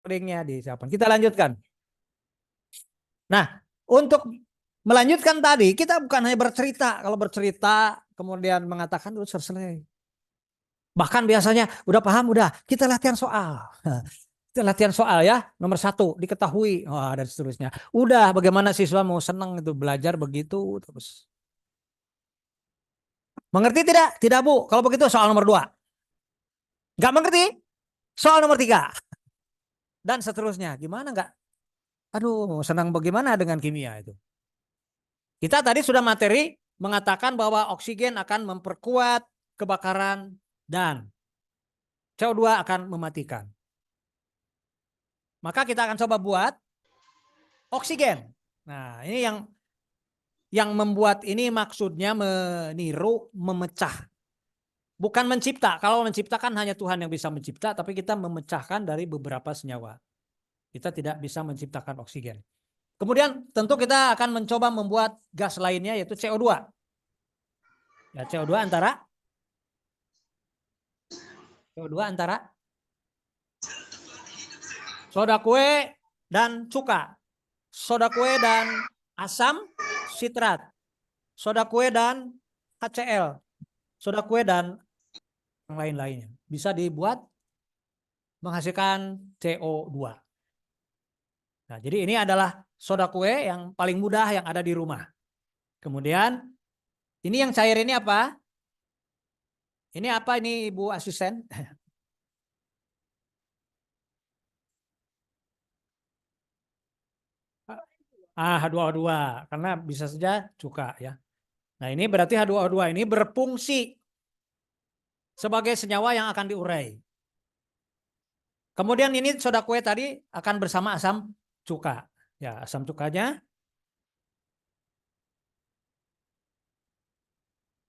recordingnya disiapkan. Kita lanjutkan. Nah, untuk melanjutkan tadi, kita bukan hanya bercerita. Kalau bercerita, kemudian mengatakan, udah selesai. Bahkan biasanya, udah paham, udah, kita latihan soal. Kita latihan soal ya, nomor 1, diketahui. Wah, dan seterusnya. Udah, bagaimana siswa mau senang itu belajar begitu terus. Mengerti tidak? Tidak, Bu. Kalau begitu soal nomor 2. Nggak mengerti? Soal nomor 3. Dan seterusnya. Gimana nggak? Aduh, senang bagaimana dengan kimia itu? Kita tadi sudah materi mengatakan bahwa oksigen akan memperkuat kebakaran dan CO2 akan mematikan. Maka kita akan coba buat oksigen. Nah, ini yang membuat ini maksudnya meniru, memecah. Bukan mencipta. Kalau menciptakan hanya Tuhan yang bisa mencipta, tapi kita memecahkan dari beberapa senyawa. Kita tidak bisa menciptakan oksigen. Kemudian tentu kita akan mencoba membuat gas lainnya yaitu CO2. Ya, CO2 antara soda kue dan cuka. Soda kue dan asam sitrat. Soda kue dan HCl. Soda kue dan yang lain-lainnya. Bisa dibuat menghasilkan CO2. Nah, jadi ini adalah soda kue yang paling mudah yang ada di rumah. Kemudian ini yang cair ini apa? Ini apa ini Ibu asisten? H2O2 karena bisa saja cuka ya. Nah, ini berarti H2O2 ini berfungsi sebagai senyawa yang akan diurai. Kemudian ini soda kue tadi akan bersama asam cuka. Ya, asam cukanya.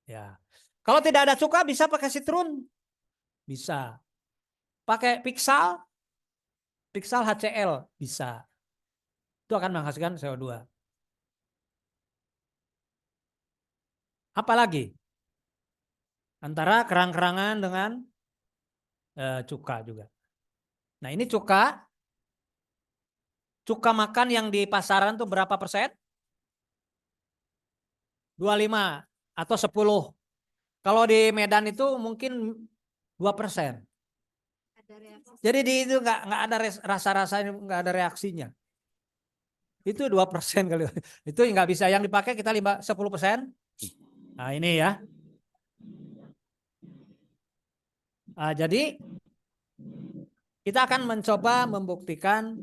Ya. Kalau tidak ada cuka bisa pakai sitrun. Bisa. Pakai piksal HCl bisa. Itu akan menghasilkan CO2. Apalagi? Antara kerang-kerangan dengan cuka juga. Nah, ini cuka makan yang di pasaran tuh berapa persen? 25 atau 10. Kalau di Medan itu mungkin 2%. Jadi di itu nggak ada rasa-rasanya, nggak ada reaksinya. Itu 2% kali. Itu nggak bisa. Yang dipakai kita 10%. Nah, ini ya. Nah, jadi kita akan mencoba membuktikan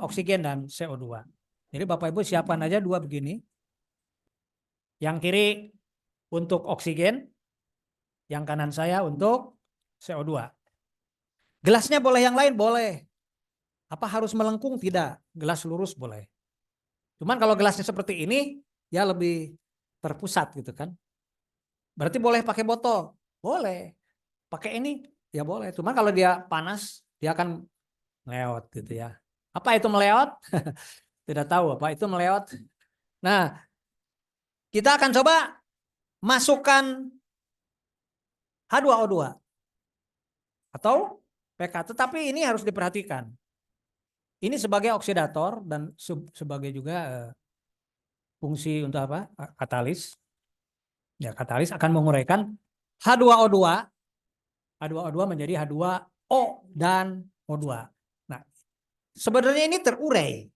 oksigen dan CO2. Jadi Bapak Ibu siapkan aja 2 begini. Yang kiri untuk oksigen, yang kanan saya untuk CO2. Gelasnya boleh yang lain? Boleh. Apa harus melengkung? Tidak. Gelas lurus boleh. Cuman kalau gelasnya seperti ini, ya lebih terpusat gitu kan. Berarti boleh pakai botol? Boleh. Pakai ini? Ya boleh. Cuman kalau dia panas, dia akan meleot gitu ya. Apa itu meleot? Tidak tahu apa itu meleot. Nah, kita akan coba masukkan H2O2 atau PK. Tetapi ini harus diperhatikan. Ini sebagai oksidator dan sebagai juga fungsi untuk apa? Katalis. Ya, katalis akan menguraikan H2O2. H2O2 menjadi H2O dan O2. Nah, sebenarnya ini terurai,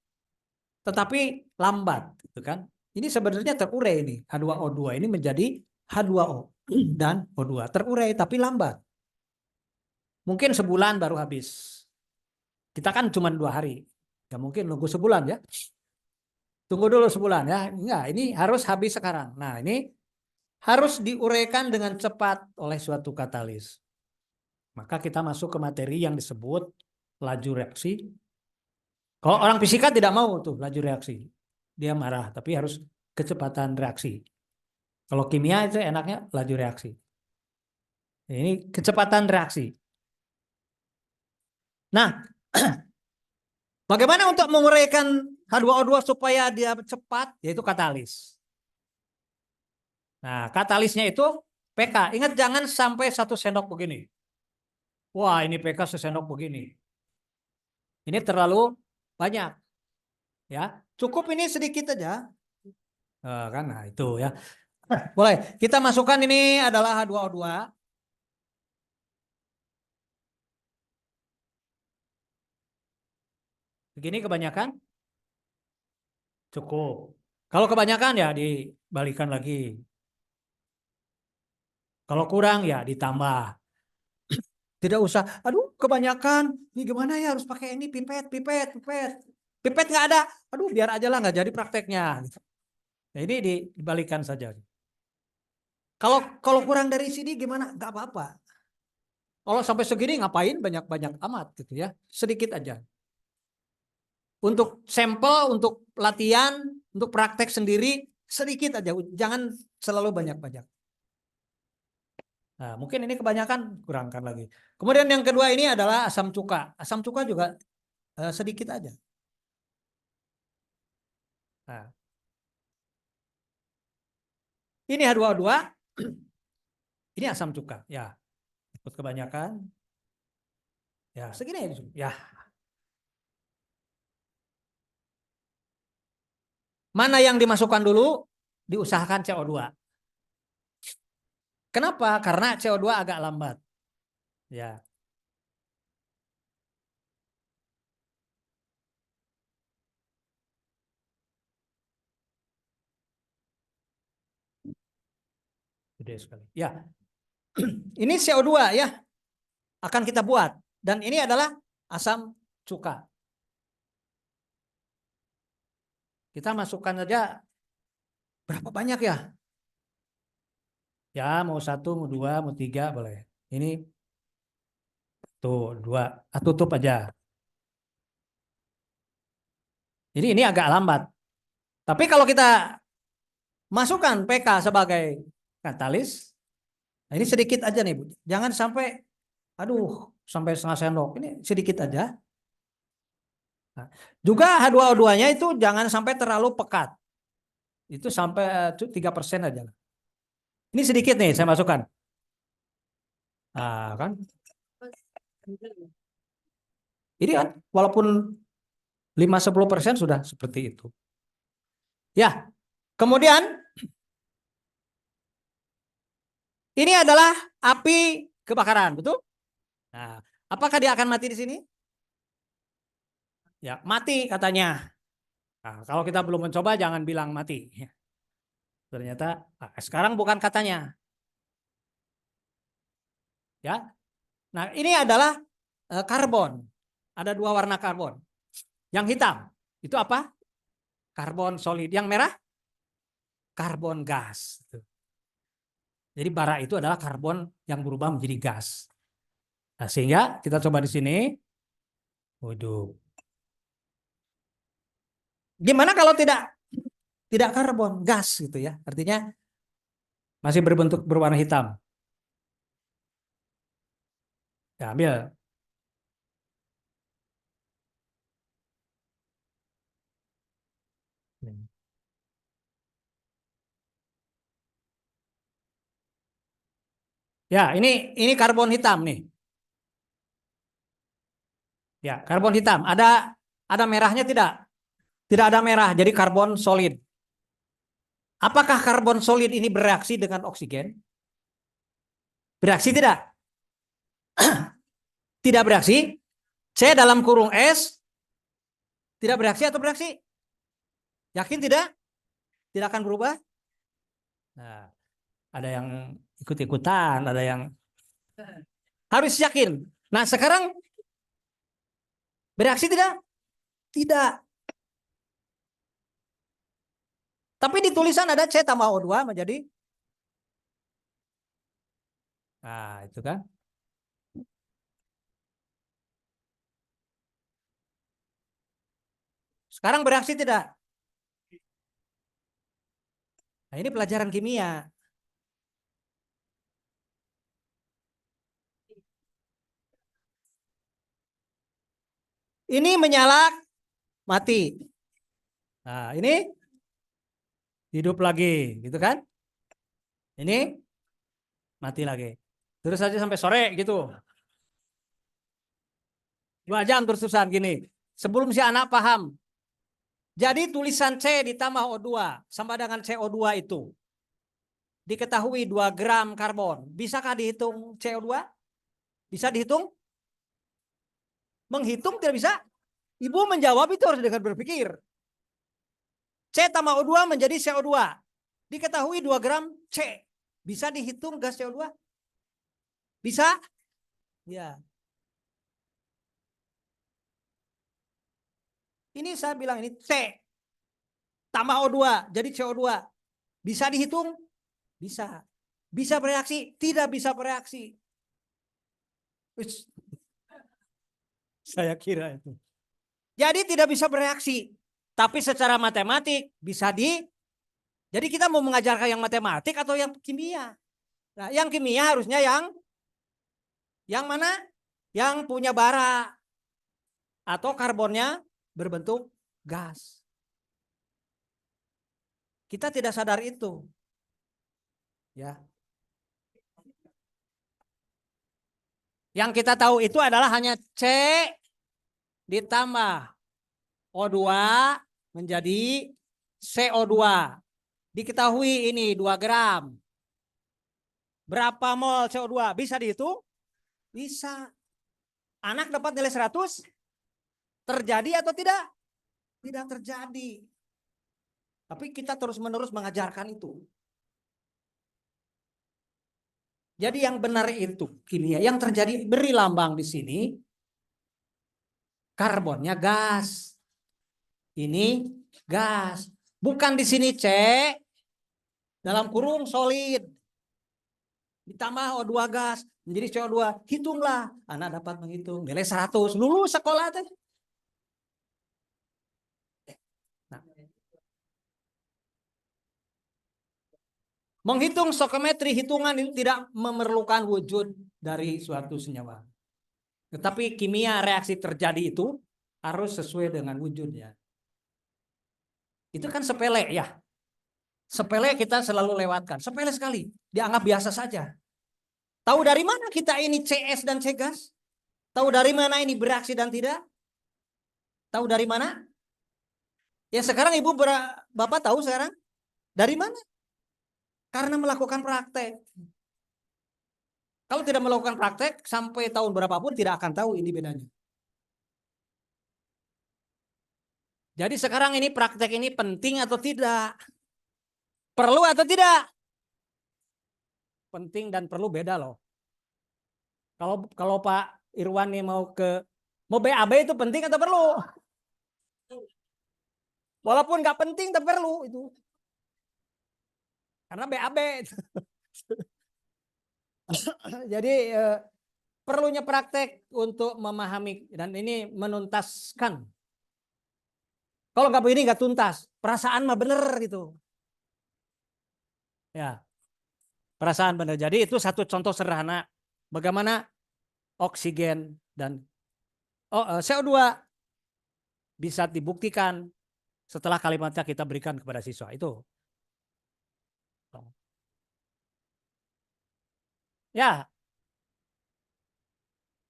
tetapi lambat, gitu kan? Ini sebenarnya terurai ini H2O2 ini menjadi H2O dan O2 terurai tapi lambat. Mungkin sebulan baru habis. Kita kan cuma 2 hari, nggak mungkin nunggu sebulan ya. Tunggu dulu sebulan ya. Enggak, ini harus habis sekarang. Nah, ini harus diuraikan dengan cepat oleh suatu katalis. Maka kita masuk ke materi yang disebut laju reaksi. Kalau orang fisika tidak mau tuh laju reaksi. Dia marah, tapi harus kecepatan reaksi. Kalau kimia itu enaknya laju reaksi. Ini kecepatan reaksi. Nah, bagaimana untuk menguraikan H2O2 supaya dia cepat? Yaitu katalis. Nah, katalisnya itu PK. Ingat jangan sampai 1 sendok begini. Wah, ini PK sesendok begini. Ini terlalu banyak, ya. Cukup ini sedikit aja. Kan, nah itu ya. Boleh. Kita masukkan ini adalah H2O2. Begini kebanyakan cukup. Kalau kebanyakan ya dibalikan lagi. Kalau kurang ya ditambah. Tidak usah, aduh kebanyakan, ini gimana ya harus pakai ini pipet, pipet, pipet. Pipet nggak ada, aduh biar aja lah nggak jadi prakteknya. Nah, ini dibalikan saja. Kalau kalau kurang dari sini gimana? Nggak apa-apa. Kalau sampai segini ngapain banyak-banyak amat gitu ya, sedikit aja. Untuk sampel, untuk latihan, untuk praktek sendiri sedikit aja, jangan selalu banyak-banyak. Nah, mungkin ini kebanyakan, kurangkan lagi. Kemudian yang kedua ini adalah asam cuka. Asam cuka juga sedikit aja. Nah, ini H2O2, ini asam cuka. Ya, ikut kebanyakan. Ya, segini ya. Mana yang dimasukkan dulu? Diusahakan CO2. Kenapa? Karena CO2 agak lambat. Ya, gede sekali. Ya, ini CO2 ya, akan kita buat. Dan ini adalah asam cuka. Kita masukkan saja berapa banyak ya? Ya, mau satu, mau dua, mau tiga, boleh. Ini tuh dua, tutup aja. Jadi ini agak lambat. Tapi kalau kita masukkan PK sebagai katalis, nah ini sedikit aja nih, Bu. Jangan sampai, aduh, sampai setengah sendok. Ini sedikit aja. Nah, juga H2O2-nya itu jangan sampai terlalu pekat. Itu sampai 3% aja. Ini sedikit nih saya masukkan. Nah, kan? Ini kan walaupun 5-10% sudah seperti itu. Ya, kemudian ini adalah api kebakaran, betul? Nah, apakah dia akan mati di sini? Ya, mati katanya. Nah, kalau kita belum mencoba jangan bilang mati. Ternyata sekarang bukan katanya. Ya. Nah, ini adalah karbon. Ada dua warna karbon. Yang hitam itu apa? Karbon solid. Yang merah karbon gas. Jadi bara itu adalah karbon yang berubah menjadi gas. Nah, sehingga kita coba di sini. Waduh. Gimana kalau tidak karbon, gas gitu ya. Artinya masih berbentuk berwarna hitam. Ya, ambil. Ya, ini karbon hitam nih. Ya, karbon hitam. Ada merahnya tidak? Tidak ada merah, jadi karbon solid. Apakah karbon solid ini bereaksi dengan oksigen? Bereaksi tidak? Tidak bereaksi. C dalam kurung S tidak bereaksi atau bereaksi? Yakin tidak? Tidak akan berubah? Nah, ada yang ikut-ikutan, ada yang harus yakin. Nah, sekarang bereaksi tidak? Tidak. Tapi di tulisan ada C tambah O2 menjadi. Nah, itu kan. Sekarang bereaksi tidak? Nah, ini pelajaran kimia. Ini menyala, mati. Nah, ini hidup lagi, gitu kan? Ini mati lagi. Terus saja sampai sore gitu. 2 jam terus-terusan gini. Sebelum si anak paham. Jadi tulisan C ditambah O2 sama dengan CO2 itu. Diketahui 2 gram karbon. Bisakah dihitung CO2? Bisa dihitung? Menghitung tidak bisa? Ibu menjawab itu harus dengan berpikir. C tambah O2 menjadi CO2. Diketahui 2 gram C. Bisa dihitung gas CO2? Bisa? Ya. Ini saya bilang ini C tambah O2 jadi CO2. Bisa dihitung? Bisa. Bisa bereaksi? Tidak bisa bereaksi. Saya kira itu. Jadi tidak bisa bereaksi. Tapi secara matematik bisa di. Jadi kita mau mengajarkan yang matematik atau yang kimia? Nah, yang kimia harusnya yang mana? Yang punya bara atau karbonnya berbentuk gas. Kita tidak sadar itu. Ya. Yang kita tahu itu adalah hanya C ditambah O2 menjadi CO2. Diketahui ini 2 gram. Berapa mol CO2? Bisa dihitung? Bisa. Anak dapat nilai 100? Terjadi atau tidak? Tidak terjadi. Tapi kita terus-menerus mengajarkan itu. Jadi yang benar itu kimia. Yang terjadi beri lambang di sini. Karbonnya gas. Ini gas. Bukan di sini C. Dalam kurung solid. Ditambah O2 gas. Menjadi CO2. Hitunglah. Anak dapat menghitung. Nilai 100. Lulus sekolah. Nah. Menghitung stoichiometri hitungan itu tidak memerlukan wujud dari suatu senyawa. Tetapi kimia reaksi terjadi itu harus sesuai dengan wujudnya. Itu kan sepele ya. Sepele kita selalu lewatkan. Sepele sekali. Dianggap biasa saja. Tahu dari mana kita ini CS dan C gas? Tahu dari mana ini bereaksi dan tidak? Tahu dari mana? Ya sekarang ibu bapak tahu sekarang? Dari mana? Karena melakukan praktek. Kalau tidak melakukan praktek sampai tahun berapapun tidak akan tahu ini bedanya. Jadi sekarang ini praktek ini penting atau tidak? Perlu atau tidak? Penting dan perlu beda loh. Kalau Pak Irwan nih mau BAB itu penting atau perlu? Walaupun nggak penting tapi perlu itu. Karena BAB. Jadi perlunya praktek untuk memahami dan ini menuntaskan. Kalau nggak begini nggak tuntas, perasaan mah bener gitu. Ya, perasaan bener. Jadi itu satu contoh sederhana bagaimana oksigen dan CO2 bisa dibuktikan setelah kalimatnya kita berikan kepada siswa itu. Ya,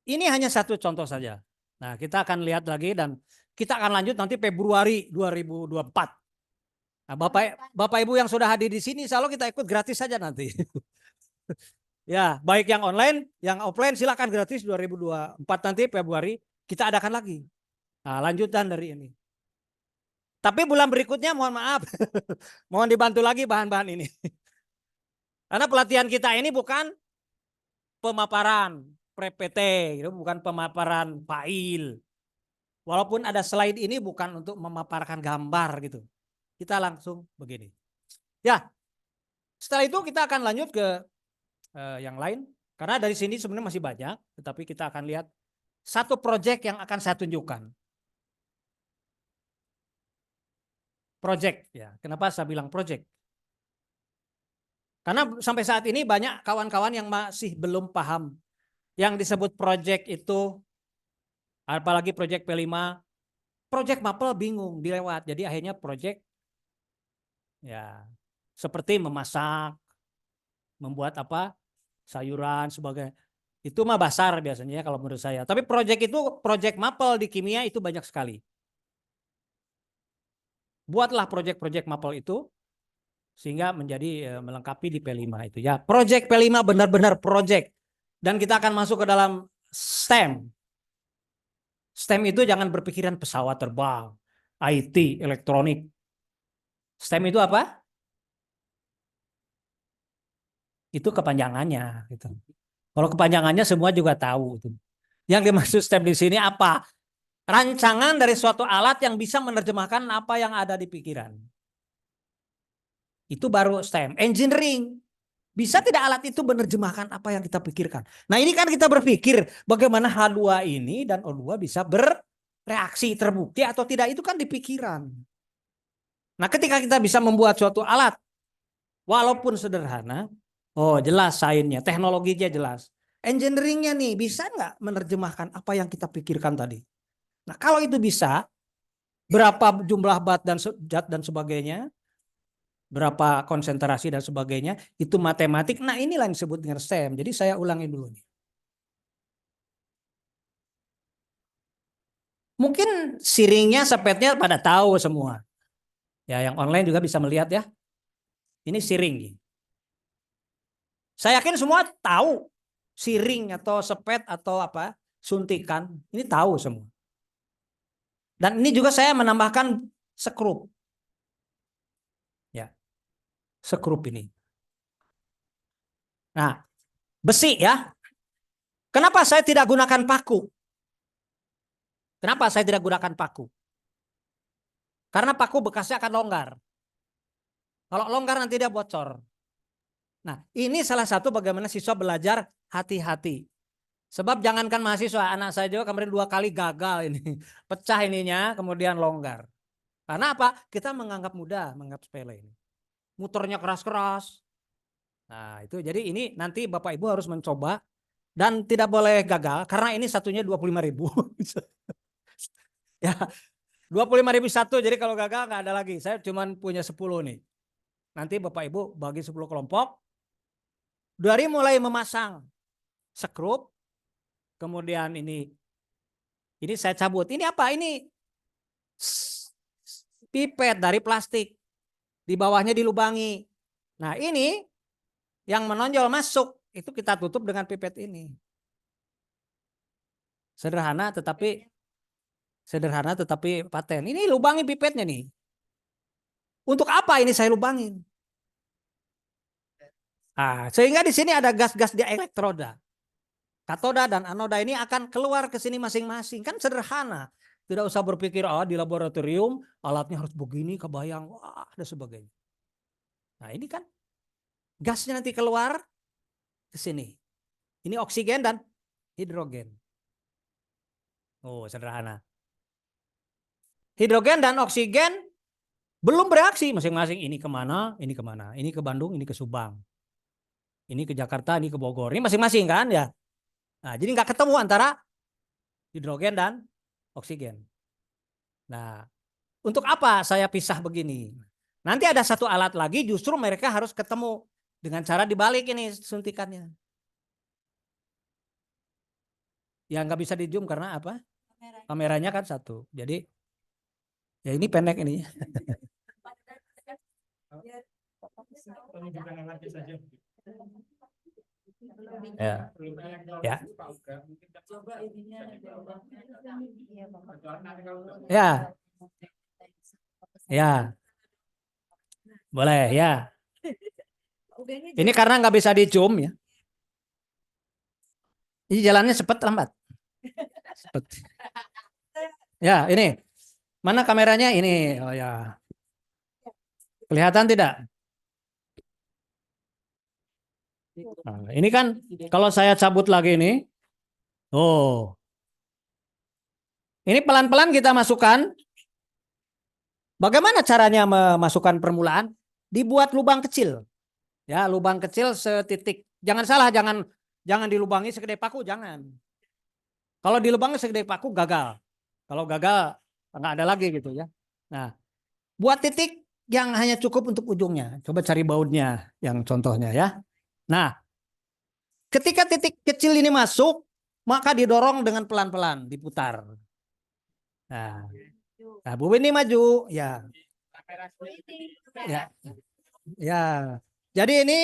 ini hanya satu contoh saja. Nah, kita akan lihat lagi dan kita akan lanjut nanti Februari 2024. Nah, Bapak Ibu yang sudah hadir di sini, selalu kita ikut gratis saja nanti. Ya, baik yang online, yang offline silakan gratis 2024 nanti Februari kita adakan lagi. Nah, lanjutan dari ini. Tapi bulan berikutnya mohon maaf, mohon dibantu lagi bahan-bahan ini. Karena pelatihan kita ini bukan pemaparan PPT, gitu, bukan pemaparan file. Walaupun ada slide ini bukan untuk memaparkan gambar gitu. Kita langsung begini. Ya, setelah itu kita akan lanjut ke yang lain. Karena dari sini sebenarnya masih banyak, tetapi kita akan lihat satu proyek yang akan saya tunjukkan. Proyek, ya. Kenapa saya bilang proyek? Karena sampai saat ini banyak kawan-kawan yang masih belum paham. Yang disebut proyek itu, apalagi proyek P5, proyek mapel bingung dilewat. Jadi akhirnya proyek ya seperti memasak, membuat apa sayuran sebagai Itu mah basar biasanya ya kalau menurut saya. Tapi proyek itu, proyek mapel di kimia itu banyak sekali. Buatlah proyek-proyek mapel itu sehingga menjadi melengkapi di P5 itu ya. Proyek P5 benar-benar proyek. Dan kita akan masuk ke dalam STEM. STEM itu jangan berpikiran pesawat terbang, IT, elektronik. STEM itu apa? Itu kepanjangannya gitu. Kalau kepanjangannya semua juga tahu itu. Yang dimaksud STEM di sini apa? Rancangan dari suatu alat yang bisa menerjemahkan apa yang ada di pikiran. Itu baru STEM. Engineering. Bisa tidak alat itu menerjemahkan apa yang kita pikirkan? Nah ini kan kita berpikir bagaimana H2 ini dan O2 bisa bereaksi terbukti atau tidak itu kan di pikiran. Nah ketika kita bisa membuat suatu alat walaupun sederhana, oh jelas sainsnya, teknologinya jelas. Engineeringnya nih bisa nggak menerjemahkan apa yang kita pikirkan tadi? Nah kalau itu bisa, berapa jumlah bat dan zat dan sebagainya, berapa konsentrasi dan sebagainya, itu matematik. Nah inilah yang disebut dengan STEM. Jadi saya ulangi dulu nih. Mungkin siringnya, sepetnya pada tahu semua. Ya, yang online juga bisa melihat ya. Ini siring. Saya yakin semua tahu siring atau sepet atau apa, suntikan. Ini tahu semua. Dan ini juga saya menambahkan sekrup. Ya, sekrup ini. Nah, besi ya. Kenapa saya tidak gunakan paku? Kenapa saya tidak gunakan paku? Karena paku bekasnya akan longgar. Kalau longgar nanti dia bocor. Nah, ini salah satu bagaimana siswa belajar hati-hati. Sebab jangankan mahasiswa, anak saya juga kemarin 2 kali gagal ini. Pecah ininya, kemudian longgar. Karena apa? Kita menganggap mudah, menganggap sepele ini. Muternya keras-keras. Nah, itu jadi ini nanti Bapak Ibu harus mencoba dan tidak boleh gagal karena ini satunya 25.000. Ya, 25.000 satu. Jadi kalau gagal nggak ada lagi. Saya cuma punya 10 nih. Nanti Bapak Ibu bagi 10 kelompok. Dari mulai memasang skrup, kemudian ini saya cabut. Ini apa? Ini pipet dari plastik. Di bawahnya dilubangi. Nah ini yang menonjol masuk. Itu kita tutup dengan pipet ini. Sederhana tetapi paten. Ini lubangi pipetnya nih. Untuk apa ini saya lubangin? Nah, sehingga di sini ada gas-gas di elektroda. Katoda dan anoda ini akan keluar ke sini masing-masing. Kan sederhana. Tidak usah berpikir di laboratorium alatnya harus begini, kebayang, wah, dan sebagainya. Nah ini kan gasnya nanti keluar ke sini. Ini oksigen dan hidrogen. Oh sederhana. Hidrogen dan oksigen belum bereaksi masing-masing. Ini kemana, ini kemana. Ini ke Bandung, ini ke Subang. Ini ke Jakarta, ini ke Bogor. Ini masing-masing kan ya. Nah jadi nggak ketemu antara hidrogen dan oksigen. Nah untuk apa saya pisah begini? Nanti ada satu alat lagi justru mereka harus ketemu dengan cara dibalik ini suntikannya. Ya nggak bisa di zoom karena apa? Kameranya kan satu. Jadi ya ini pendek ini. Ya. Ya. Ya. Ya. Boleh ya. Ini karena nggak bisa di zoom ya. Ini jalannya cepat lambat. Cepet. Ya ini. Mana kameranya ini? Oh ya. Kelihatan tidak? Nah, ini kan kalau saya cabut lagi ini. Oh. Ini pelan-pelan kita masukkan. Bagaimana caranya memasukkan permulaan? Dibuat lubang kecil. Ya, lubang kecil setitik. Jangan salah, jangan dilubangi segede paku, jangan. Kalau dilubangi segede paku gagal. Kalau gagal nggak ada lagi gitu ya. Nah, buat titik yang hanya cukup untuk ujungnya. Coba cari bautnya yang contohnya ya. Nah, ketika titik kecil ini masuk, maka didorong dengan pelan-pelan, diputar. Nah, Bu ini maju, ya. Ya. Ya. Jadi ini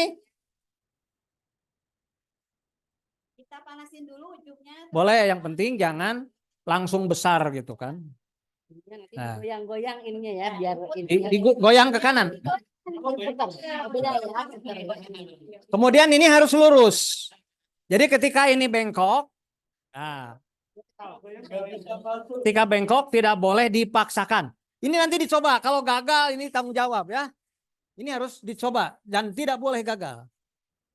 kita panasin dulu ujungnya. boleh, yang penting jangan langsung besar gitu kan. Nanti goyang-goyang ininya ya biar digoyang ke kanan. Kemudian ini harus lurus. Jadi ketika ini bengkok, nah, ketika bengkok tidak boleh dipaksakan. Ini nanti dicoba. Kalau gagal ini tanggung jawab ya. Ini harus dicoba dan tidak boleh gagal.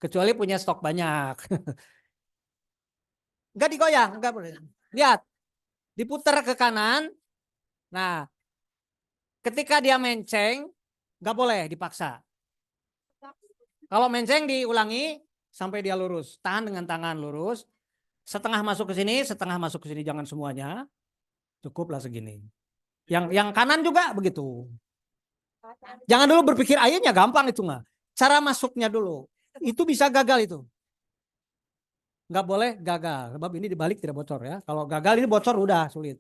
Kecuali punya stok banyak. Enggak digoyang, enggak boleh. Lihat, diputar ke kanan. Nah, ketika dia menceng, enggak boleh dipaksa. Kalau menceng diulangi sampai dia lurus. Tahan dengan tangan lurus. Setengah masuk ke sini, setengah masuk ke sini, jangan semuanya. Cukuplah segini. Yang kanan juga begitu. Jangan dulu berpikir airnya gampang itu mah. Cara masuknya dulu. Itu bisa gagal itu. Nggak boleh gagal. Sebab ini dibalik tidak bocor ya. Kalau gagal ini bocor udah sulit.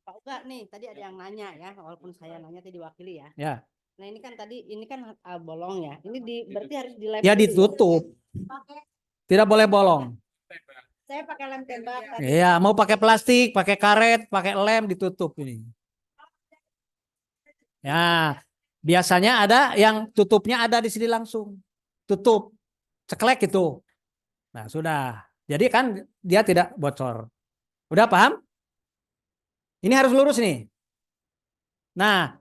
Pak Uga nih tadi ada yang nanya ya, walaupun saya nanya tadi diwakili ya. Ya. Nah ini kan tadi ini kan bolong ya. Ini berarti harus dilem. Ya ditutup. Tidak boleh bolong. Saya pakai lem tembak. Iya, mau pakai plastik, pakai karet, pakai lem ditutup ini. Ya, biasanya ada yang tutupnya ada di sini langsung. Tutup. Ceklek itu. Nah, sudah. Jadi kan dia tidak bocor. Udah paham? Ini harus lurus nih. Nah,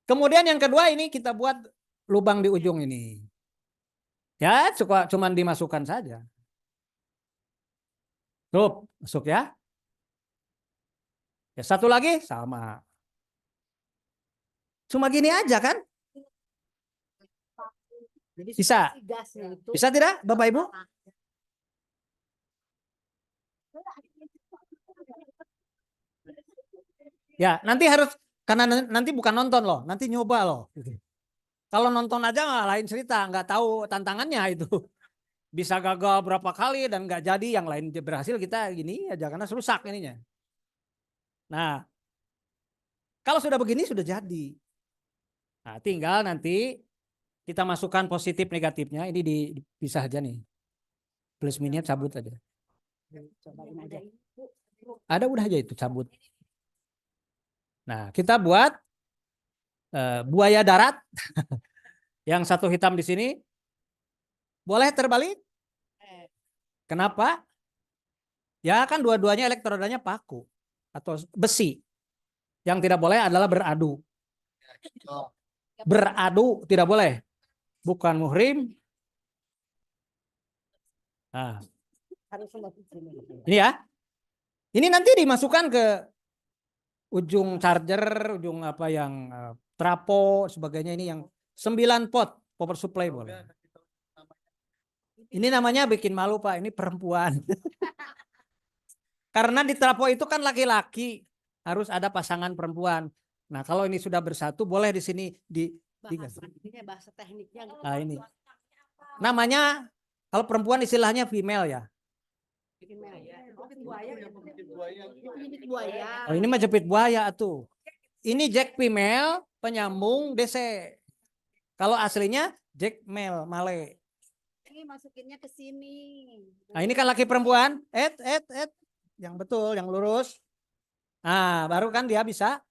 kemudian yang kedua ini kita buat lubang di ujung ini. Ya, cuman dimasukkan saja. Tuh, masuk ya. Ya, satu lagi sama. Cuma gini aja kan? Bisa. Bisa tidak, Bapak Ibu? Ya, nanti harus karena nanti bukan nonton loh, nanti nyoba loh. Kalau nonton aja lain cerita, nggak tahu tantangannya itu. Bisa gagal berapa kali dan nggak jadi, yang lain berhasil, kita gini aja karena rusak ininya. Nah, kalau sudah begini sudah jadi. Nah, tinggal nanti kita masukkan positif negatifnya, ini dipisah aja nih. Plus minus cabut aja. Cobain aja. Ada udah aja itu cabut. Nah, kita buat buaya darat. Yang satu hitam di sini. Boleh terbalik? Kenapa? Ya kan dua-duanya elektrodanya paku atau besi. Yang tidak boleh adalah beradu. Beradu tidak boleh. Bukan muhrim. Nah. Ini ya. Ini nanti dimasukkan ke ujung charger, ujung apa yang trapo sebagainya, ini yang 9 pot power supply boleh. Ini namanya bikin malu Pak, ini perempuan. Karena di trapo itu kan laki-laki, harus ada pasangan perempuan. Nah, kalau ini sudah bersatu boleh di sini bahasa tekniknya. Nah, ini. Namanya kalau perempuan istilahnya female ya. Oh, ini mah jepit buaya tuh. Ini jack female, penyambung DC. Kalau aslinya jack male, male. Ini masukinnya ke sini. Nah, ini kan laki perempuan. Yang betul, yang lurus. Nah, baru kan dia bisa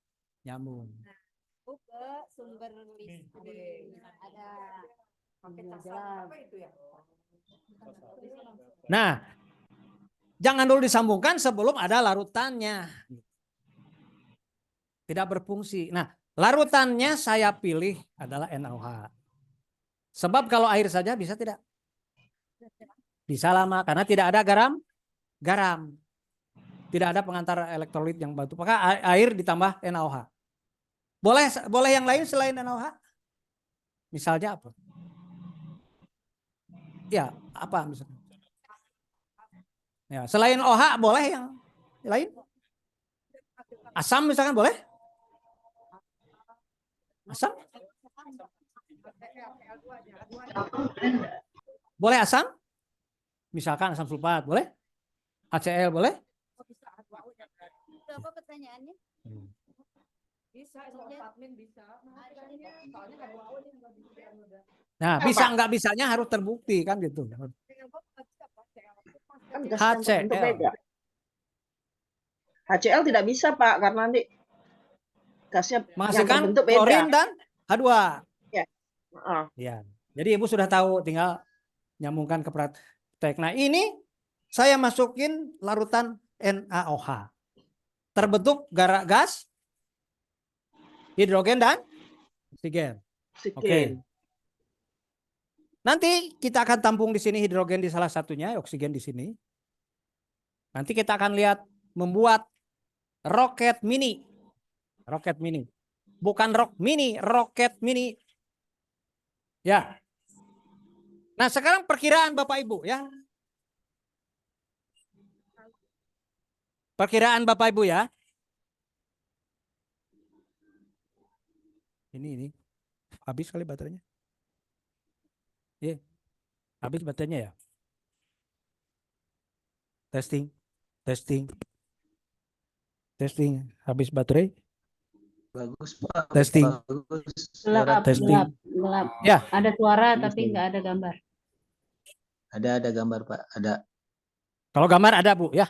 nyambung. Ke sumber listrik. Ada Nah, jangan dulu disambungkan sebelum ada larutannya. Tidak berfungsi. Nah, larutannya saya pilih adalah NaOH. Sebab kalau air saja bisa tidak? Bisa lama karena tidak ada garam. Tidak ada pengantar elektrolit yang batu. Maka air ditambah NaOH. Boleh yang lain selain NaOH? Misalnya apa? Ya, apa misalnya? Ya, selain OH boleh yang lain? Asam misalkan boleh? Asam? Boleh asam? Misalkan asam sulfat, boleh? HCl boleh? Itu apa pertanyaannya? Hmm. Bisa, isoplatmin bisa. Soalnya Nah, Apa? bisa nggak bisanya harus terbukti kan gitu. Kan gas yang terbentuk HCl. beda. HCl tidak bisa, Pak, karena nanti gasnya yang Menghasilkan terbentuk beda. klorin dan H2. Heeh. Ya. Jadi Ibu sudah tahu, tinggal nyambungkan ke praktek. Nah, ini saya masukin larutan NaOH. Terbentuk gas hidrogen dan oksigen. Oksigen. Nanti kita akan tampung di sini hidrogen di salah satunya, oksigen di sini. Nanti kita akan lihat membuat roket mini. Roket mini. Bukan rock mini, roket mini. Ya. Nah, sekarang perkiraan Bapak Ibu ya. Perkiraan Bapak Ibu ya. Ini. Habis kali baterainya. Iya. Habis baterainya ya. Testing. Habis baterai. Bagus Pak. Testing. Bagus. gelap, Testing. gelap. Ya. Ada suara tapi nggak ada gambar. Ada gambar Pak. Ada. Kalau gambar ada Bu ya.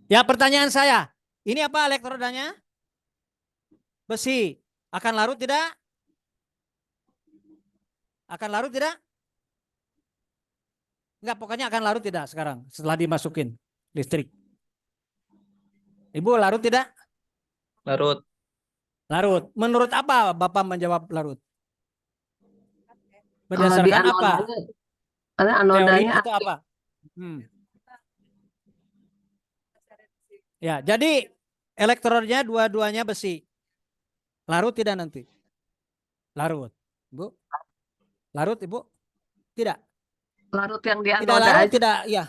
Ya, pertanyaan saya. Ini apa elektrodanya? Besi. Akan larut tidak? Akan larut tidak? Enggak, pokoknya akan larut tidak sekarang setelah dimasukin listrik. Ibu larut tidak? Larut. Larut. Menurut apa Bapak menjawab larut? Di Berdasarkan apa? Karena Teori anodanya atau apa? Ya, jadi elektrodnya dua-duanya besi. Larut tidak nanti? Larut. Bu? Larut Ibu? Tidak. larut yang di Tidak anoda larut, aja. tidak. Iya.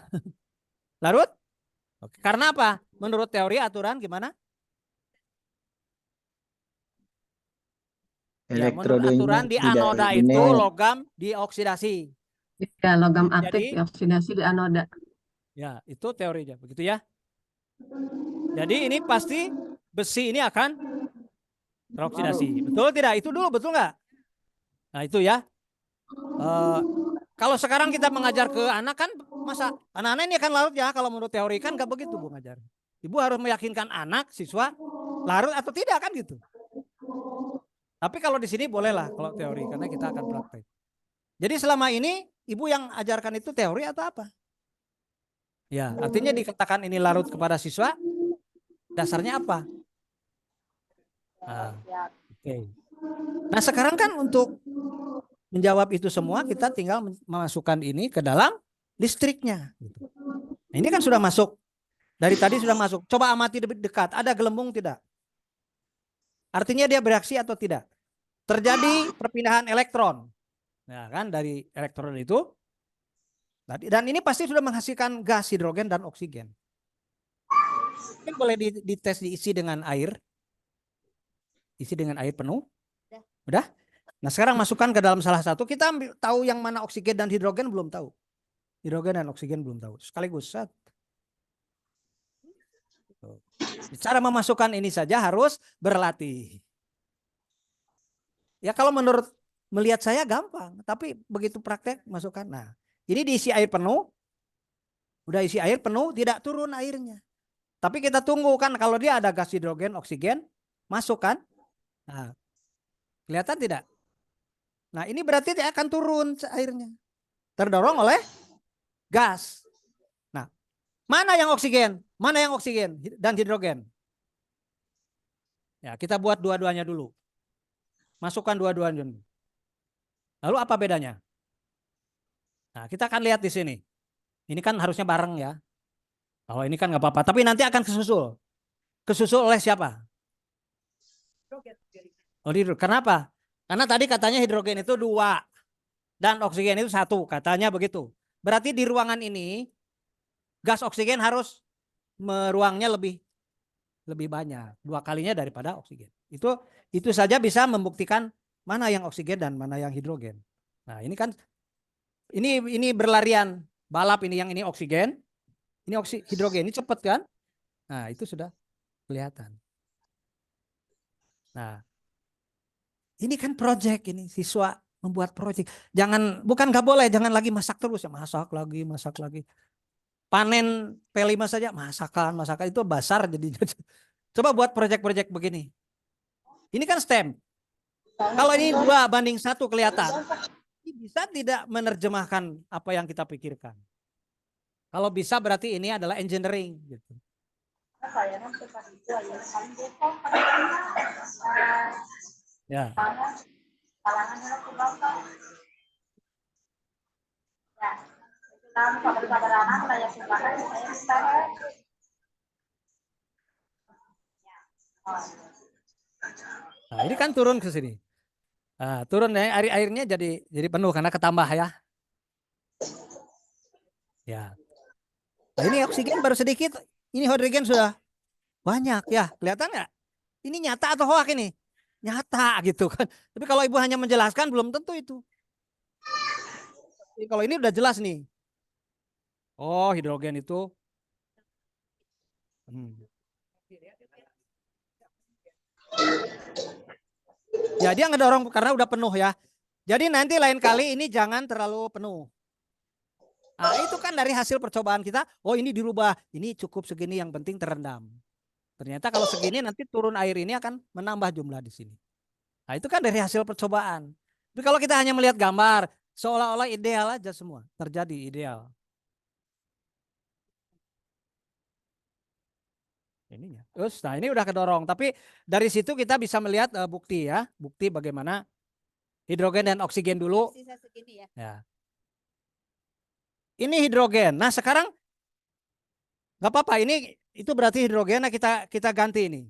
Larut? Oke. Karena apa? Menurut teori aturan gimana? Ya, menurut Elektrodenya aturan di tidak anoda ini. itu logam dioksidasi. Ya, logam aktif Jadi- dioksidasi di anoda. Ya, itu teorinya. Begitu ya. Jadi ini pasti besi ini akan teroksidasi. Betul tidak? Itu dulu, betul nggak? Nah itu ya. Kalau sekarang kita mengajar ke anak kan, masa anak-anak ini akan larut ya? Kalau menurut teori kan nggak begitu Bu ngajar. Ibu harus meyakinkan anak, siswa larut atau tidak kan gitu. Tapi kalau di sini bolehlah kalau teori karena kita akan praktek. Jadi selama ini ibu yang ajarkan itu teori atau apa? Ya, artinya dikatakan ini larut kepada siswa, dasarnya apa? Nah, oke. Nah sekarang kan untuk menjawab itu semua kita tinggal memasukkan ini ke dalam listriknya. Nah, ini kan sudah masuk. Dari tadi sudah masuk. Coba amati dekat. Ada gelembung tidak? Artinya dia bereaksi atau tidak? Terjadi perpindahan elektron. Nah kan dari elektron itu. Dan ini pasti sudah menghasilkan gas hidrogen dan oksigen. Mungkin boleh dites diisi dengan air. Isi dengan air penuh. Udah? Nah sekarang masukkan ke dalam salah satu. Kita tahu yang mana oksigen dan hidrogen belum tahu. Hidrogen dan oksigen belum tahu. Sekaligus. Cara memasukkan ini saja harus berlatih. Ya kalau menurut melihat saya gampang. Tapi begitu praktek masukkan. Nah ini diisi air penuh. Udah isi air penuh tidak turun airnya. Tapi kita tunggu kan kalau dia ada gas hidrogen, oksigen. Masukkan. Nah, kelihatan tidak? Nah ini berarti dia akan turun airnya. Terdorong oleh gas. Nah mana yang oksigen? Mana yang oksigen dan hidrogen? Ya kita buat dua-duanya dulu. Masukkan dua-duanya. Lalu apa bedanya? Nah kita akan lihat di sini. Ini kan harusnya bareng ya. Oh ini kan nggak apa-apa. Tapi nanti akan kesusul. Kesusul oleh siapa? Oh hidrogen. Kenapa? Karena tadi katanya hidrogen itu 2 dan oksigen itu 1, katanya begitu. Berarti di ruangan ini gas oksigen harus meruangnya lebih banyak, 2 kalinya daripada oksigen. Itu saja bisa membuktikan mana yang oksigen dan mana yang hidrogen. Nah, ini kan ini berlarian balap ini, yang ini oksigen, ini hidrogen, ini cepet kan? Nah itu sudah kelihatan. Nah ini kan project, ini siswa membuat project. Bukan nggak boleh, jangan lagi masak terus ya, masak lagi. Panen P5 saja masakan itu basar jadi. Coba buat project-project begini. Ini kan STEM. Kalau ini 2:1 kelihatan, bisa tidak menerjemahkan apa yang kita pikirkan. Kalau bisa berarti ini adalah engineering gitu. Ya. Nah, ini kan turun ke sini. Nah, turun ya, airnya jadi penuh karena ketambah ya. Ya. Nah, ini oksigen baru sedikit, ini hidrogen sudah banyak ya. Kelihatan nggak? Ini nyata atau hoak ini? Nyata gitu kan. Tapi kalau Ibu hanya menjelaskan belum tentu itu. Jadi kalau ini udah jelas nih. Oh, hidrogen itu. Ya dia ngedorong karena udah penuh ya. Jadi nanti lain kali ini jangan terlalu penuh. Nah, itu kan dari hasil percobaan kita. Oh ini dirubah. Ini cukup segini, yang penting terendam. Ternyata kalau segini nanti turun air ini akan menambah jumlah di sini. Nah itu kan dari hasil percobaan. Tapi kalau kita hanya melihat gambar, seolah-olah ideal aja semua. Terjadi ideal. Ininya. Terus, nah ini udah kedorong. Tapi dari situ kita bisa melihat bukti ya. Bukti bagaimana hidrogen dan oksigen dulu. Sisa segini ya. Ya. Ini hidrogen. Nah sekarang nggak apa-apa. Ini itu berarti hidrogen. Nah kita ganti ini.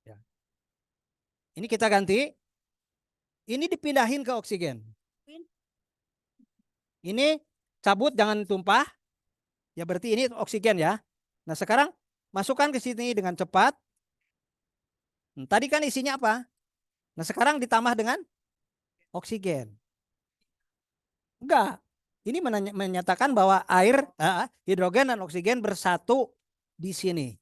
Ya. Ini kita ganti. Ini dipindahin ke oksigen. Ini cabut, jangan tumpah. Ya berarti ini oksigen ya. Nah sekarang masukkan ke sini dengan cepat. Tadi kan isinya apa? Nah sekarang ditambah dengan oksigen. Enggak. Ini menyatakan bahwa air, hidrogen dan oksigen bersatu di sini.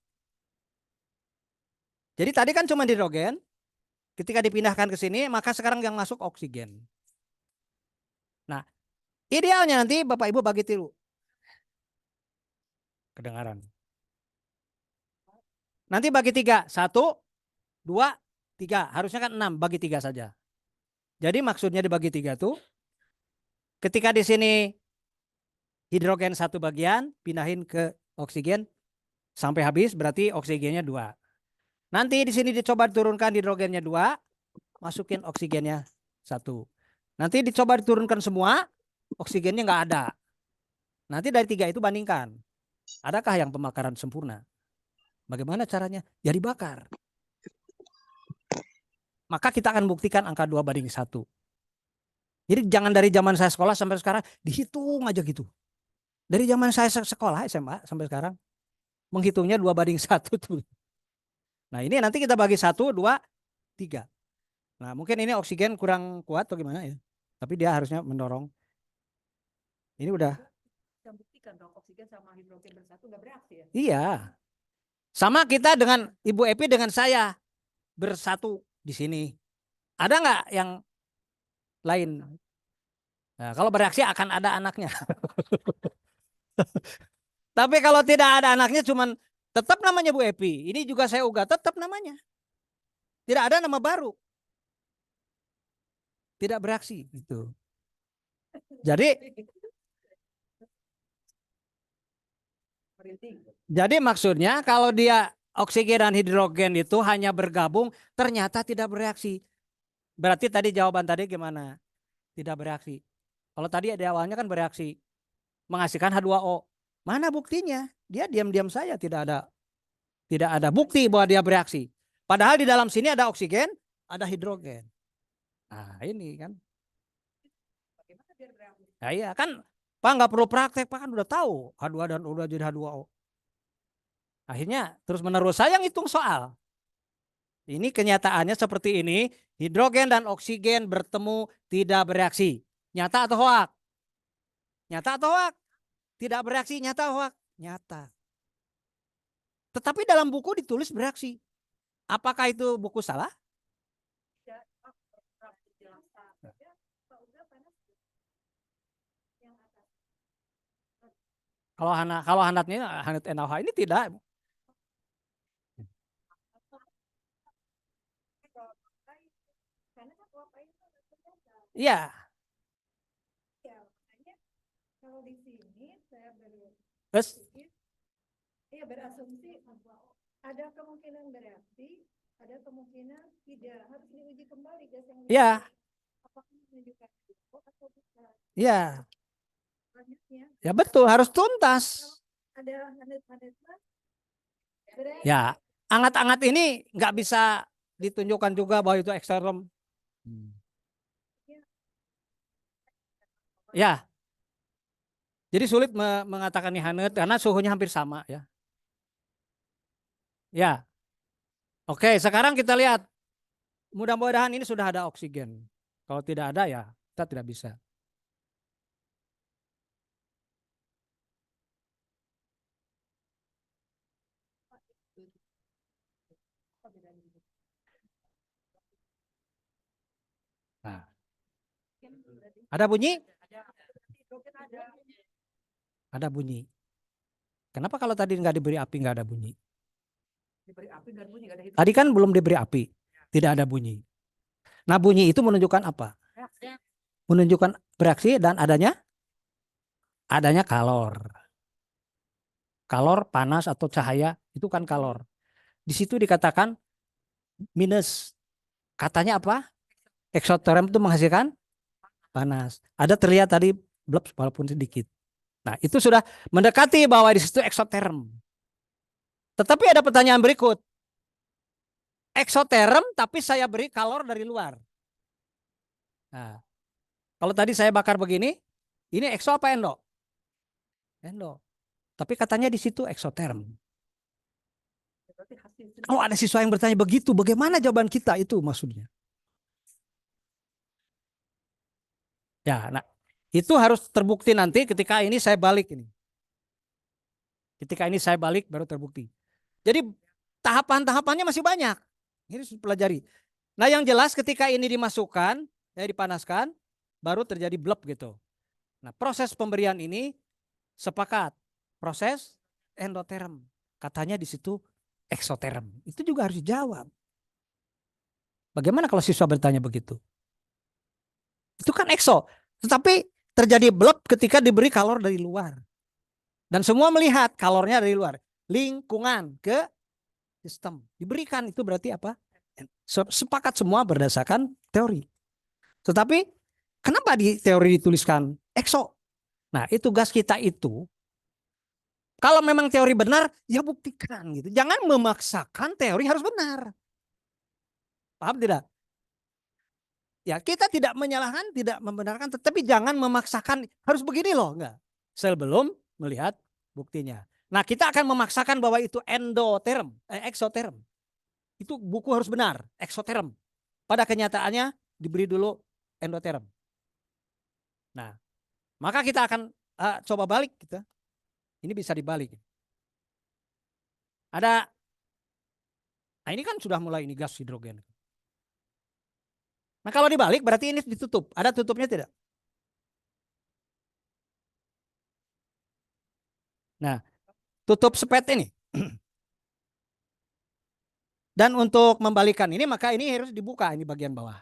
Jadi tadi kan cuma hidrogen. Ketika dipindahkan ke sini, maka sekarang yang masuk oksigen. Nah, idealnya nanti Bapak Ibu bagi tilu. Kedengaran. Nanti bagi 3. 1, 2, 3. Harusnya kan 6, bagi 3 saja. Jadi maksudnya dibagi 3 tuh, ketika di sini hidrogen 1 bagian, pindahin ke oksigen sampai habis, berarti oksigennya 2. Nanti di sini dicoba diturunkan hidrogennya 2, masukin oksigennya 1. Nanti dicoba diturunkan semua, oksigennya nggak ada. Nanti dari 3 itu bandingkan. Adakah yang pembakaran sempurna? Bagaimana caranya? Ya dibakar. Maka kita akan buktikan angka 2:1. Jadi jangan dari zaman saya sekolah sampai sekarang dihitung aja gitu. Dari zaman saya sekolah SMA sampai sekarang menghitungnya 2:1 tuh. Nah ini nanti kita bagi 1, 2, 3. Nah mungkin ini oksigen kurang kuat atau gimana ya. Tapi dia harusnya mendorong. Ini udah. Kita buktikan dong oksigen sama hidrogen bersatu nggak bereaksi ya? Iya. Sama kita dengan Ibu Epi dengan saya bersatu di sini. Ada nggak yang lain? Nah, kalau bereaksi akan ada anaknya. Tapi kalau tidak ada anaknya, cuman tetap namanya Bu Epi. Ini juga saya unggah, tetap namanya. Tidak ada nama baru. Tidak bereaksi gitu. Jadi maksudnya kalau dia oksigen dan hidrogen itu hanya bergabung, ternyata tidak bereaksi. Berarti tadi jawaban tadi gimana? Tidak bereaksi. Kalau tadi di awalnya kan bereaksi, menghasilkan H2O. Mana buktinya? Dia diam-diam saja tidak ada bukti bahwa dia bereaksi. Padahal di dalam sini ada oksigen, ada hidrogen. Nah ini kan. Nah, iya kan, Pak nggak perlu praktek, Pak kan udah tahu H2 dan udah jadi H2O. Akhirnya terus menerus saya ngitung soal. Ini kenyataannya seperti ini, hidrogen dan oksigen bertemu tidak bereaksi. Nyata atau hoak? Nyata atau hoak? Tidak bereaksi, nyata hoak? Nyata. Tetapi dalam buku ditulis bereaksi. Apakah itu buku salah? Kalau hanatnya hanat NaOH ini tidak. Iya. Kalau di sini saya Terus berasumsi ada kemungkinan bereaksi, ada kemungkinan tidak, harus diuji kembali gas yang iya, apakah menunjukkan itu atau bukan. iya. Selanjutnya Ya betul, harus tuntas. ada hangat-hangatnya bereaksi. Ya, angat-angat ini nggak bisa ditunjukkan juga bahwa itu eksterem. Ya. Jadi sulit mengatakan ini hangat karena suhunya hampir sama ya. Ya. Oke, sekarang kita lihat. Mudah-mudahan ini sudah ada oksigen. Kalau tidak ada ya kita tidak bisa. Nah. Ada bunyi? Ada bunyi. Kenapa kalau tadi nggak diberi api nggak ada bunyi? Diberi api dan bunyi, nggak ada hitung. Tadi kan belum diberi api, tidak ada bunyi. Nah bunyi itu menunjukkan apa? Menunjukkan bereaksi dan adanya kalor. Kalor, panas atau cahaya itu kan kalor. Di situ dikatakan minus. Katanya apa? Eksoterm itu menghasilkan panas. Ada terlihat tadi blub walaupun sedikit. Nah itu sudah mendekati bahwa di situ eksoterm. Tetapi ada pertanyaan berikut. Eksoterm tapi saya beri kalor dari luar. Nah, kalau tadi saya bakar begini, ini ekso apa endo? Endo. Tapi katanya di situ eksoterm. Berarti hasil Kalau ada siswa yang bertanya begitu, bagaimana jawaban kita itu maksudnya? Ya, nah itu harus terbukti nanti ketika ini saya balik ini. Ketika ini saya balik baru terbukti. Jadi tahapan-tahapannya masih banyak. Ini harus dipelajari. Nah yang jelas ketika ini dimasukkan, dipanaskan, baru terjadi blub gitu. Nah proses pemberian ini sepakat. Proses endoterm. Katanya di situ eksoterm. Itu juga harus dijawab. Bagaimana kalau siswa bertanya begitu? Itu kan ekso. Tetapi terjadi blub ketika diberi kalor dari luar. Dan semua melihat kalornya dari luar. Lingkungan ke sistem. Diberikan itu berarti apa? Sepakat semua berdasarkan teori. Tetapi kenapa di teori dituliskan ekso? Nah itu gas kita itu. Kalau memang teori benar, ya buktikan gitu. Jangan memaksakan teori harus benar. Paham tidak? Ya kita tidak menyalahkan, tidak membenarkan, tetapi jangan memaksakan harus begini loh, enggak. Sebelum melihat buktinya. Nah kita akan memaksakan bahwa itu endoterm, eksoterm. Itu buku harus benar, eksoterm. Pada kenyataannya diberi dulu endoterm. Nah maka kita akan coba balik kita. Ini bisa dibalik. Ada, nah ini kan sudah mulai ini gas hidrogen. Nah kalau dibalik berarti ini ditutup. Ada tutupnya tidak? Nah tutup spet ini. Dan untuk membalikan ini maka ini harus dibuka ini bagian bawah.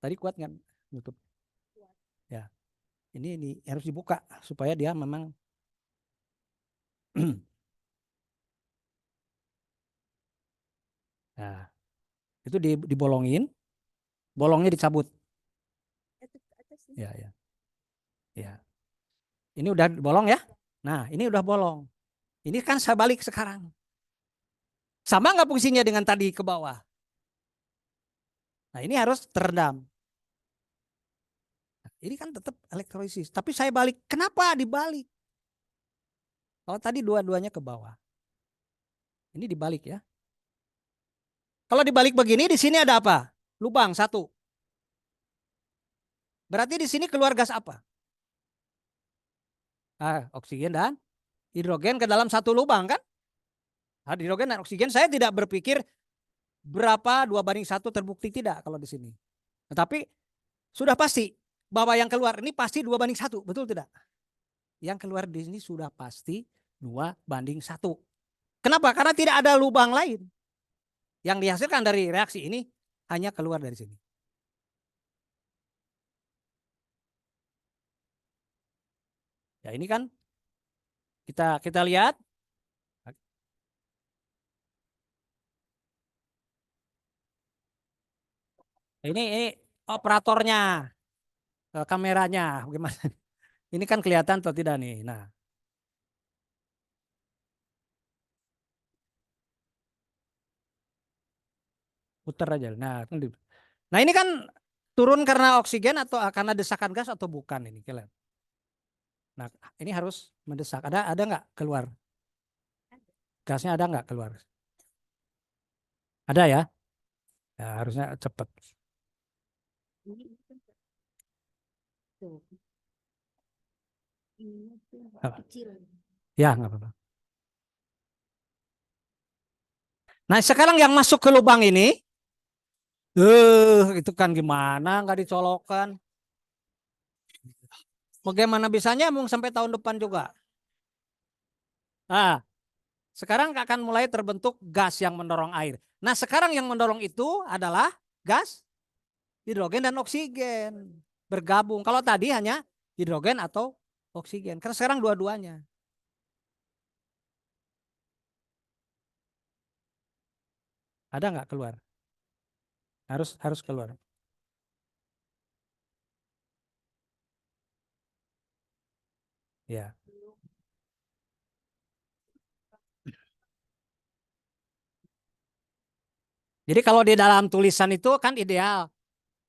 Tadi kuat kan tutup. Ya. Ini harus dibuka supaya dia memang nah, itu dibolongin, bolongnya dicabut. Ya, ya. Ya. Ini udah bolong ya? Nah, ini udah bolong. Ini kan saya balik sekarang. Sama nggak fungsinya dengan tadi ke bawah? Nah, ini harus terendam. Nah, ini kan tetap elektrolisis. Tapi saya balik. Kenapa dibalik? Kalau tadi dua-duanya ke bawah. Ini dibalik ya. Kalau dibalik begini, di sini ada apa? Lubang satu. Berarti di sini keluar gas apa? Oksigen dan hidrogen ke dalam satu lubang kan? Hidrogen dan oksigen, saya tidak berpikir berapa 2:1 terbukti tidak kalau di sini. Tetapi sudah pasti bahwa yang keluar ini pasti 2:1, betul tidak? Yang keluar di sini sudah pasti 2:1. Kenapa? Karena tidak ada lubang lain. Yang dihasilkan dari reaksi ini hanya keluar dari sini. Ya ini kan kita lihat. Ini operatornya, kameranya bagaimana? Ini kan kelihatan atau tidak nih? Nah, putar aja. Nah ini kan turun karena oksigen atau karena desakan gas atau bukan ini kalian? Nah ini harus mendesak. Ada nggak keluar? Gasnya ada nggak keluar? Ada ya? Ya harusnya cepat. Tuh. Ini tuh Apa? kecil. Ya nggak apa-apa. Nah sekarang yang masuk ke lubang ini, itu kan gimana nggak dicolokkan? Bagaimana bisa nyambung sampai tahun depan juga? Nah, sekarang akan mulai terbentuk gas yang mendorong air. Nah sekarang yang mendorong itu adalah gas hidrogen dan oksigen bergabung. Kalau tadi hanya hidrogen atau oksigen. Karena sekarang dua-duanya. Ada nggak keluar? Harus keluar. Ya. Jadi kalau di dalam tulisan itu kan ideal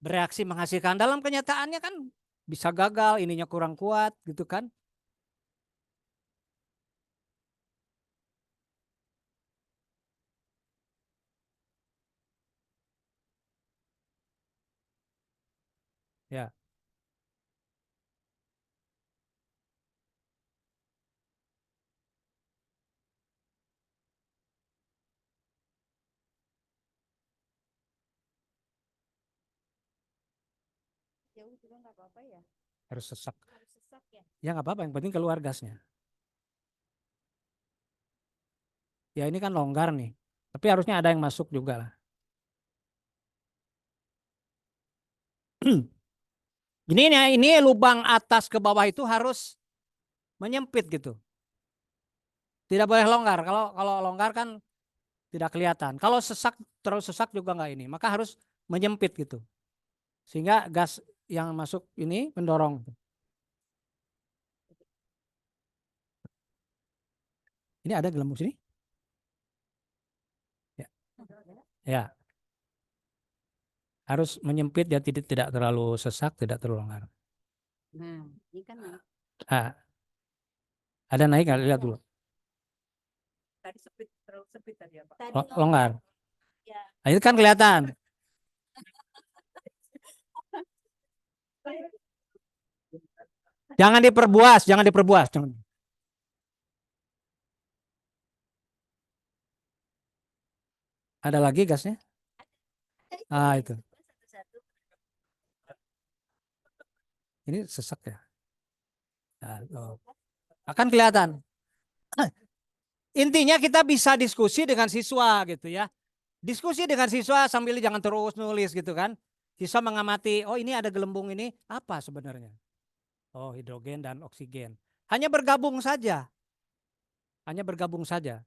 bereaksi menghasilkan. Dalam kenyataannya kan bisa gagal, ininya kurang kuat gitu kan. Ya. Jauh juga nggak apa-apa ya. Harus sesak. Harus sesak ya. Ya nggak apa-apa, yang penting keluar gasnya. Ya ini kan longgar nih. Tapi harusnya ada yang masuk juga lah. Ini lubang atas ke bawah itu harus menyempit gitu. Tidak boleh longgar. Kalau longgar kan tidak kelihatan. Kalau sesak terlalu sesak juga nggak ini. Maka harus menyempit gitu. Sehingga gas yang masuk ini mendorong. Ini ada gelembung sini? Ya. Ya. Harus menyempit ya, tidak terlalu sesak, tidak terlalu longgar. Nah, ini kan Ah, ada naik nggak? Lihat dulu. Tadi terlalu sempit tadi ya Pak. tadi Longgar. ya. Nah, itu kan kelihatan. Jangan diperbuas, jangan diperbuas. Jangan. Ada lagi gasnya? Ah, itu. Satu-satu. Ini sesak ya. Nah, akan kelihatan. Intinya kita bisa diskusi dengan siswa gitu ya. Diskusi dengan siswa sambil jangan terus nulis gitu kan. Siswa mengamati, oh ini ada gelembung ini, apa sebenarnya? Oh hidrogen dan oksigen. Hanya bergabung saja. Hanya bergabung saja.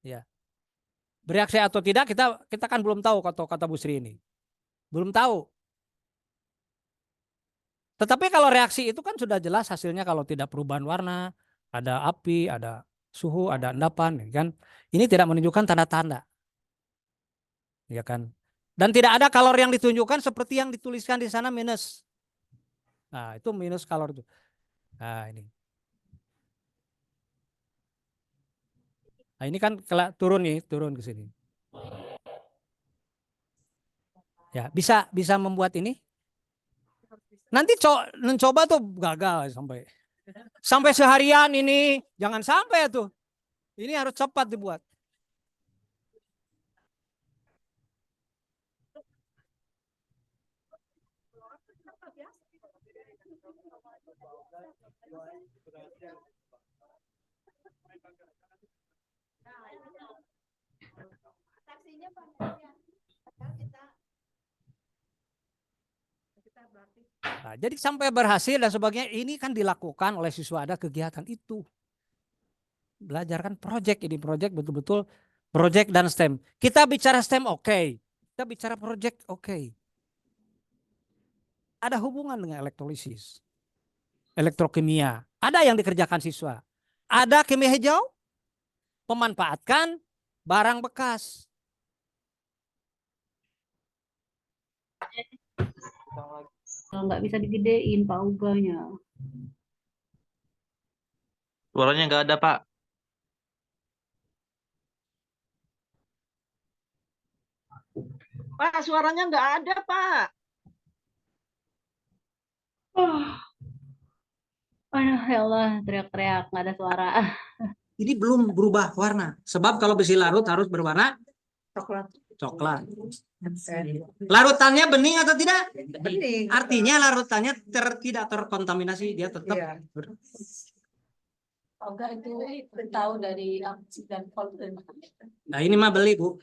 Ya. Bereaksi atau tidak kita kan belum tahu kata Bu Sri ini. Belum tahu. Tetapi kalau reaksi itu kan sudah jelas hasilnya kalau tidak perubahan warna, ada api, ada suhu, ada endapan, kan? Ini tidak menunjukkan tanda-tanda. Ya kan? Dan tidak ada kalor yang ditunjukkan seperti yang dituliskan di sana minus. Nah, itu minus kalor itu. Nah, ini. Nah, ini kan turun nih, turun ke sini. Ya, bisa membuat ini. Nanti mencoba tuh gagal sampai. Sampai seharian ini, jangan sampai tuh. Ini harus cepat dibuat. Nah, jadi sampai berhasil dan sebagainya ini kan dilakukan oleh siswa, ada kegiatan itu. Belajarkan project, ini project betul-betul project dan STEM. Kita bicara STEM oke. Kita bicara project oke. Ada hubungan dengan elektrolisis, elektrokimia. Ada yang dikerjakan siswa. Ada kimia hijau, memanfaatkan barang bekas. Kalau nggak bisa digedein Pak Uganya. Suaranya nggak ada, Pak. Pak, suaranya nggak ada, Pak. Aduh ya Allah, teriak-teriak nggak ada suara. Ini belum berubah warna. Sebab kalau besi larut harus berwarna coklat. Larutannya bening atau tidak? Bening. Artinya larutannya tidak terkontaminasi, dia tetap. Enggak, itu tahu dari 9 volt. Nah, ini mah beli, Bu.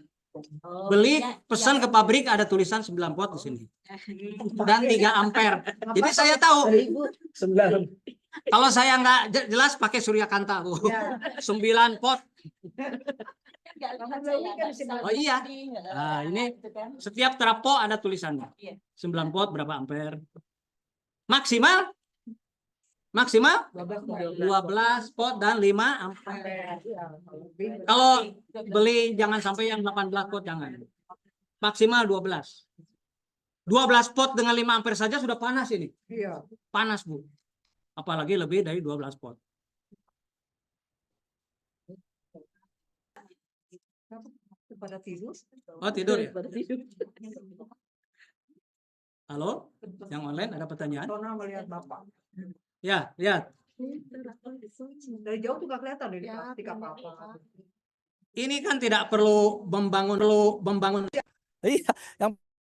Beli, pesan ke pabrik ada tulisan 9 volt di sini. Dan 3 ampere. Jadi saya tahu. Kalau saya nggak jelas pakai Suryakanta, Bu. 9 volt. Oh iya. Nah, ini setiap trapo ada tulisannya. 9 volt berapa ampere. Maksimal 12 volt dan 5 ampere. Kalau beli jangan sampai yang 18 volt, jangan. Maksimal 12. 12 volt dengan 5 ampere saja sudah panas ini. Panas, Bu. Apalagi lebih dari 12 volt. Pada tidur. Oh, tidur ya? Halo? Yang online ada pertanyaan? Tona melihat Bapak. Ya, lihat. Dari jauh juga kelihatan dari plastik apa-apa. Ini kan tidak perlu membangun. Iya, yang